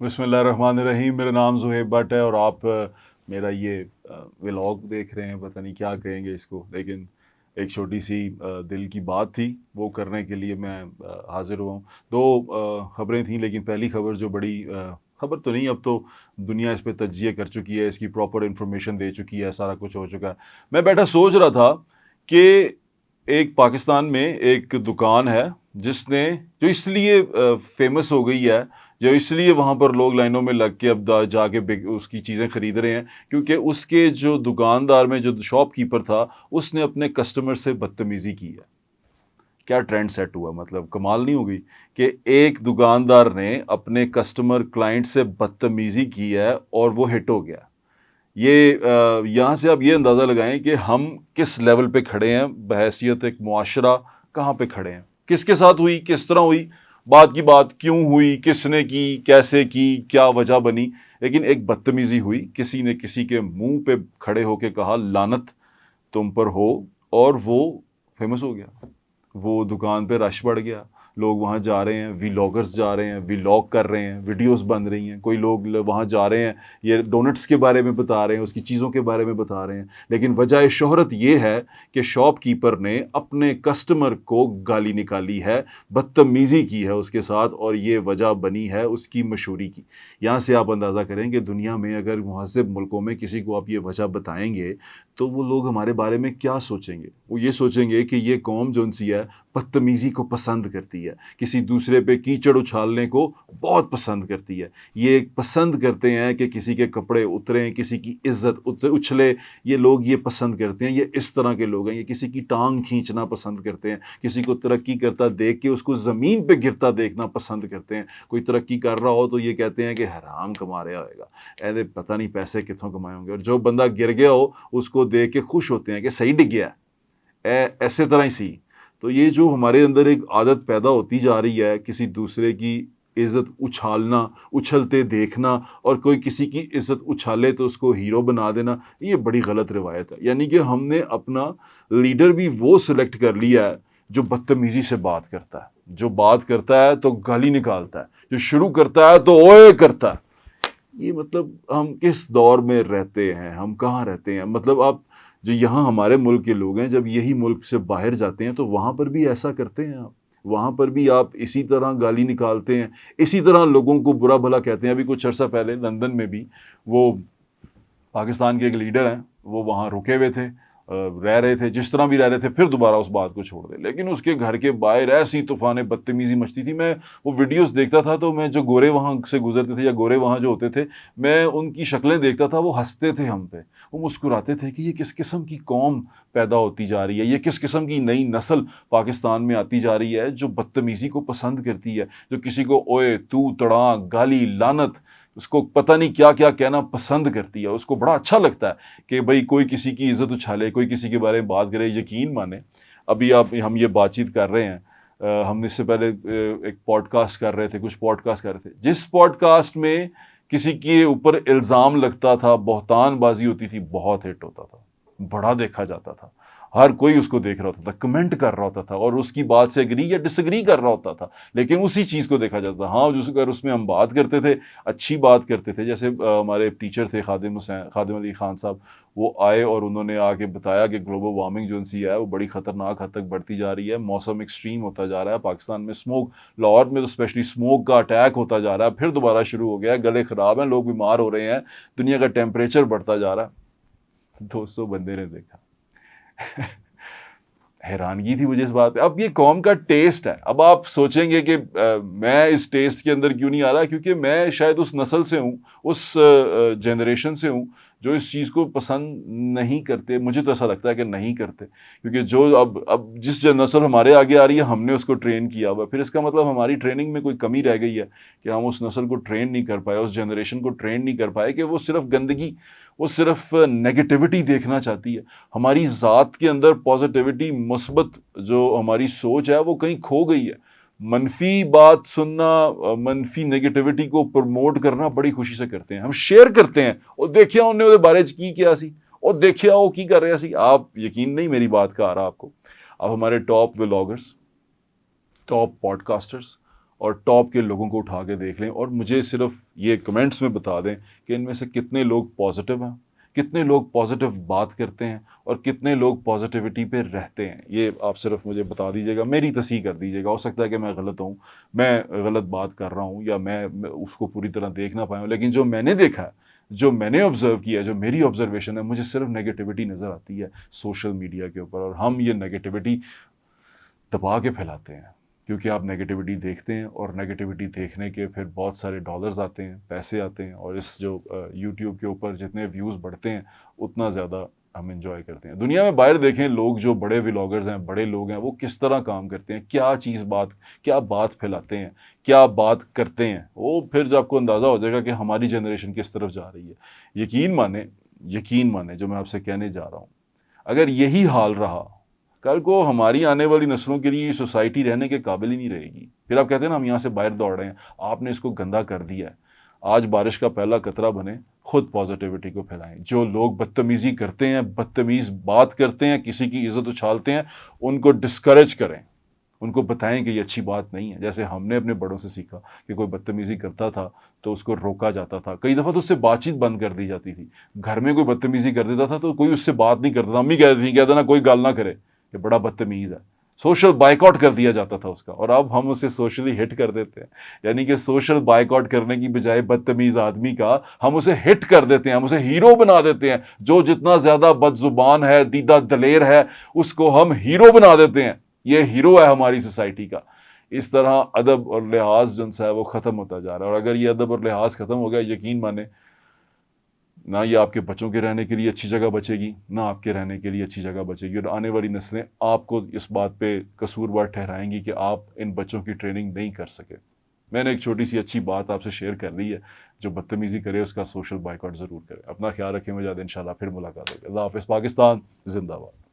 बिस्मिल्लाहिर्रहमानिर्रहीम। मेरा नाम ज़ुहैब भट्ट है और आप मेरा ये व्लॉग देख रहे हैं। पता नहीं क्या कहेंगे इसको, लेकिन एक छोटी सी दिल की बात थी, वो करने के लिए मैं हाज़िर हुआ हूँ। दो ख़बरें थीं, लेकिन पहली ख़बर जो बड़ी ख़बर तो नहीं, अब तो दुनिया इस पे तज्ज़िया कर चुकी है, इसकी प्रॉपर इन्फॉर्मेशन दे चुकी है, सारा कुछ हो चुका है। मैं बैठा सोच रहा था कि एक पाकिस्तान में एक दुकान है जिसने जो इसलिए फेमस हो गई है, जो इसलिए वहाँ पर लोग लाइनों में लग के अब जाके उसकी चीज़ें ख़रीद रहे हैं, क्योंकि उसके जो दुकानदार में जो शॉपकीपर था, उसने अपने कस्टमर से बदतमीज़ी की है। क्या ट्रेंड सेट हुआ, मतलब कमाल नहीं हो गई कि एक दुकानदार ने अपने कस्टमर क्लाइंट से बदतमीज़ी की है और वो हिट हो गया। ये यहाँ से आप ये अंदाज़ा लगाएं कि हम किस लेवल पे खड़े हैं, बहैसियत एक मुआशरा कहाँ पे खड़े हैं, किसके साथ हुई, किस तरह हुई, बात की बात क्यों हुई, किसने की, कैसे की, क्या वजह बनी। लेकिन एक बदतमीज़ी हुई, किसी ने किसी के मुंह पे खड़े होके कहा लानत तुम पर हो, और वो फेमस हो गया। वो दुकान पे रश बढ़ गया, लोग वहाँ जा रहे हैं, वीलॉगर्स जा रहे हैं, वीलॉग कर रहे हैं, वीडियोस बन रही हैं, कोई लोग वहाँ जा रहे हैं, ये डोनट्स के बारे में बता रहे हैं, उसकी चीज़ों के बारे में बता रहे हैं। लेकिन वजह शोहरत ये है कि शॉपकीपर ने अपने कस्टमर को गाली निकाली है, बदतमीज़ी की है उसके साथ, और ये वजह बनी है उसकी मशहूरी की। यहाँ से आप अंदाज़ा करें कि दुनिया में अगर महज़ब मुल्कों में किसी को आप ये वजह बताएंगे तो वो लोग हमारे बारे में क्या सोचेंगे। वो ये सोचेंगे कि ये कौम जो सी है बदतमीज़ी को पसंद करती है, किसी दूसरे पे कीचड़ उछालने को बहुत पसंद करती है। ये पसंद करते हैं कि किसी के कपड़े उतरें, किसी की इज्जत उछले, ये लोग ये पसंद करते हैं। ये इस तरह के लोग हैं, ये किसी की टांग खींचना पसंद करते हैं, किसी को तरक्की करता देख के उसको ज़मीन पे गिरता देखना पसंद करते हैं। कोई तरक्की कर रहा हो तो ये कहते हैं कि हराम कमा रहा होगा, ऐसे पता नहीं पैसे कितों कमाए होंगे, और जो बंदा गिर गया हो उसको देख के खुश होते हैं कि सही डिग गया, ऐसे तरह ही सी। तो ये जो हमारे अंदर एक आदत पैदा होती जा रही है, किसी दूसरे की इज़्ज़त उछालना, उछलते देखना, और कोई किसी की इज़्ज़त उछाले तो उसको हीरो बना देना, ये बड़ी गलत रिवायत है। यानी कि हमने अपना लीडर भी वो सिलेक्ट कर लिया है जो बदतमीज़ी से बात करता है, जो बात करता है तो गाली निकालता है, जो शुरू करता है तो ओए करता है। ये मतलब हम किस दौर में रहते हैं, हम कहाँ रहते हैं। मतलब आप जो यहाँ हमारे मुल्क के लोग हैं, जब यही मुल्क से बाहर जाते हैं तो वहाँ पर भी ऐसा करते हैं आप, वहाँ पर भी आप इसी तरह गाली निकालते हैं, इसी तरह लोगों को बुरा भला कहते हैं। अभी कुछ अर्सा पहले लंदन में भी वो पाकिस्तान के एक लीडर हैं, वो वहाँ रुके हुए थे, रह रहे थे, जिस तरह भी रह रहे थे, फिर दोबारा उस बात को छोड़ दे। लेकिन उसके घर के बाहर ऐसी तूफान बदतमीज़ी मचती थी। मैं वो वीडियोस देखता था तो मैं जो गोरे वहाँ से गुजरते थे या गोरे वहाँ जो होते थे, मैं उनकी शक्लें देखता था, वो हंसते थे हम पे, वो मुस्कुराते थे कि ये किस किस्म की कौम पैदा होती जा रही है, ये किस किस्म की नई नस्ल पाकिस्तान में आती जा रही है जो बदतमीज़ी को पसंद करती है, जो किसी को ओए तू तड़ा गाली लानत, उसको पता नहीं क्या क्या कहना पसंद करती है। उसको बड़ा अच्छा लगता है कि भाई कोई किसी की इज़्ज़त उछाले, कोई किसी के बारे में बात करे। यकीन माने, अभी आप हम ये बातचीत कर रहे हैं, हम इससे पहले एक पॉडकास्ट कर रहे थे, कुछ पॉडकास्ट कर रहे थे, जिस पॉडकास्ट में किसी के ऊपर इल्ज़ाम लगता था, बहतानबाजी होती थी, बहुत हिट होता था, बड़ा देखा जाता था, हर कोई उसको देख रहा होता था, कमेंट कर रहा होता था, और उसकी बात से एग्री या डिसएग्री कर रहा होता था, लेकिन उसी चीज़ को देखा जाता था। हाँ, जिस अगर उसमें हम बात करते थे, अच्छी बात करते थे, जैसे हमारे टीचर थे खादिम अली खान साहब, वो आए और उन्होंने आके बताया कि ग्लोबल वार्मिंग जो सी है वो बड़ी ख़तरनाक हद तक बढ़ती जा रही है, मौसम एक्सट्रीम होता जा रहा है, पाकिस्तान में स्मोक, लाहौर में तो स्पेशली स्मोक का अटैक होता जा रहा है, फिर दोबारा शुरू हो गया है, गले ख़राब हैं, लोग बीमार हो रहे हैं, दुनिया का टेम्परेचर बढ़ता जा रहा है। 200 बंदे ने देखा। हैरानगी थी मुझे इस बात पे। अब ये कौम का टेस्ट है। अब आप सोचेंगे कि मैं इस टेस्ट के अंदर क्यों नहीं आ रहा, क्योंकि मैं शायद उस नस्ल से हूँ, उस जनरेशन से हूँ जो इस चीज़ को पसंद नहीं करते। मुझे तो ऐसा लगता है कि नहीं करते, क्योंकि जो अब जिस नस्ल हमारे आगे आ रही है, हमने उसको ट्रेन किया हुआ, फिर इसका मतलब हमारी ट्रेनिंग में कोई कमी रह गई है कि हम उस नस्ल को ट्रेन नहीं कर पाए, उस जनरेशन को ट्रेन नहीं कर पाए कि वो सिर्फ गंदगी, वो सिर्फ नेगेटिविटी देखना चाहती है। हमारी ज़ात के अंदर पॉजिटिविटी, मुस्बत जो हमारी सोच है वो कहीं खो गई है। मनफी बात सुनना, मनफी नेगेटिविटी को प्रमोट करना बड़ी खुशी से करते हैं, हम शेयर करते हैं, और देखिए उन्हें उहदे बारे च की क्या सी, और देखिए वो की कर रहा सी। आप यकीन नहीं मेरी बात का आ रहा आपको। अब हमारे टॉप व्लॉगर्स, टॉप पॉडकास्टर्स, और टॉप के लोगों को उठा के देख लें और मुझे सिर्फ ये कमेंट्स में बता दें कि इनमें से कितने लोग पॉजिटिव हैं, कितने लोग पॉजिटिव बात करते हैं और कितने लोग पॉजिटिविटी पे रहते हैं। ये आप सिर्फ मुझे बता दीजिएगा, मेरी तस्हीह कर दीजिएगा। हो सकता है कि मैं गलत हूँ, मैं गलत बात कर रहा हूँ, या मैं उसको पूरी तरह देख ना पाया हूँ, लेकिन जो मैंने देखा है, जो मैंने ऑब्जर्व किया है, जो मेरी ऑब्जर्वेशन है, मुझे सिर्फ नेगेटिविटी नज़र आती है सोशल मीडिया के ऊपर। और हम ये नेगेटिविटी दबा के फैलाते हैं, क्योंकि आप नेगेटिविटी देखते हैं और नेगेटिविटी देखने के फिर बहुत सारे डॉलर्स आते हैं, पैसे आते हैं, और इस जो यूट्यूब के ऊपर जितने व्यूज़ बढ़ते हैं उतना ज़्यादा हम इंजॉय करते हैं। दुनिया में बाहर देखें, लोग जो बड़े व्लॉगर्स हैं, बड़े लोग हैं, वो किस तरह काम करते हैं, क्या बात फैलाते हैं, क्या बात करते हैं, वो फिर जब आपको अंदाज़ा हो जाएगा कि हमारी जनरेशन किस तरफ जा रही है। यकीन माने जो मैं आपसे कहने जा रहा हूँ, अगर यही हाल रहा, कल को हमारी आने वाली नस्लों के लिए ये सोसाइटी रहने के काबिल ही नहीं रहेगी। फिर आप कहते हैं ना हम यहाँ से बाहर दौड़ रहे हैं, आपने इसको गंदा कर दिया है। आज बारिश का पहला कतरा बने, खुद पॉजिटिविटी को फैलाएं। जो लोग बदतमीज़ी करते हैं, बदतमीज़ बात करते हैं, किसी की इज़्ज़त उछालते हैं, उनको डिस्करेज करें, उनको बताएं कि ये अच्छी बात नहीं है। जैसे हमने अपने बड़ों से सीखा कि कोई बदतमीज़ी करता था तो उसको रोका जाता था, कई दफ़ा तो उससे बातचीत बंद कर दी जाती थी। घर में कोई बदतमीज़ी कर देता था तो कोई उससे बात नहीं करता था, अम्मी कहती थी कहता ना कोई गाल ना करे, ये बड़ा बदतमीज़ है, सोशल बाइकआउट कर दिया जाता था उसका। और अब हम उसे सोशली हिट कर देते हैं, यानी कि सोशल बाइकआउट करने की बजाय बदतमीज़ आदमी का हम उसे हिट कर देते हैं, हम उसे हीरो बना देते हैं। जो जितना ज़्यादा बदजुबान है, दीदा दलेर है, उसको हम हीरो बना देते हैं। ये हीरो है हमारी सोसाइटी का। इस तरह अदब और लिहाज जो है वो ख़त्म होता जा रहा है। और अगर ये अदब और लिहाज ख़त्म हो गया, यकीन माने ना ये आपके बच्चों के रहने के लिए अच्छी जगह बचेगी, ना आपके रहने के लिए अच्छी जगह बचेगी। और आने वाली नस्लें आपको इस बात पे कसूरवार ठहराएंगी कि आप इन बच्चों की ट्रेनिंग नहीं कर सके। मैंने एक छोटी सी अच्छी बात आपसे शेयर कर दी है, जो बदतमीज़ी करे उसका सोशल बाइकआउट ज़रूर करें। अपना ख्याल रखें, मुझे इंशाल्लाह फिर मुलाकात होगी। अल्लाह हाफ़िज़। पाकिस्तान जिंदाबाद।